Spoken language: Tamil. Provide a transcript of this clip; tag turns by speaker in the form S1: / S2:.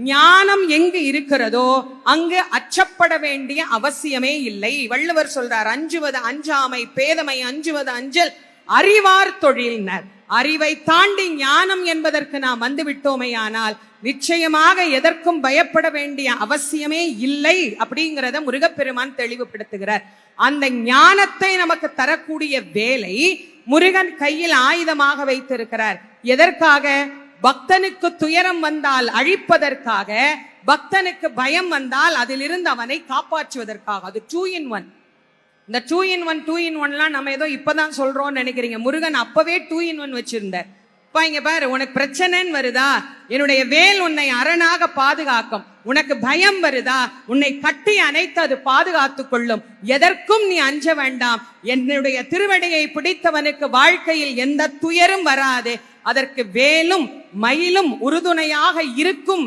S1: ஞானம் எங்கு இருக்கிறதோ அங்கு அச்சப்பட வேண்டிய அவசியமே இல்லை. வள்ளுவர் சொல்றார், அஞ்சுவது அஞ்சாமை, பேதமை அஞ்சுவது அஞ்சல், அறிவார் தொழில்னர். அறிவை தாண்டி ஞானம் என்பதற்கு நாம் வந்து விட்டோமேயானால் நிச்சயமாக எதற்கும் பயப்பட வேண்டிய அவசியமே இல்லை அப்படிங்கிறத முருகப்பெருமான் தெளிவுபடுத்துகிறார். அந்த ஞானத்தை நமக்கு தரக்கூடிய வேலை முருகன் கையில் ஆயுதமாக வைத்திருக்கிறார். எதற்காக? பக்தனுக்கு துயரம் வந்தால் அழிப்பதற்காக, பக்தனுக்கு பயம் வந்தால் அதிலிருந்து அவனை காப்பாற்றுவதற்காக. அது 2 in 1. இந்த 2 in 1 2 in 1 நம்ம ஏதோ இப்பதான் சொல்றோம் நினைக்கிறீங்க. முருகன் அப்பவே 2 in 1 வச்சிருந்தார். இப்ப இங்க பாரு, உனக்கு பிரச்சனைன்னு வருதா, என்னுடைய வேல் உன்னை அரணாக பாதுகாக்கும். உனக்கு பயம் வருதா, உன்னை கட்டி அணைத்து அது பாதுகாத்துக் கொள்ளும். எதற்கும் நீ அஞ்ச வேண்டாம். என்னுடைய திருவடியை பிடித்தவனுக்கு வாழ்க்கையில் எந்த துயரும் வராது. அதற்கு வேலும் மயிலும் உறுதுணையாக இருக்கும்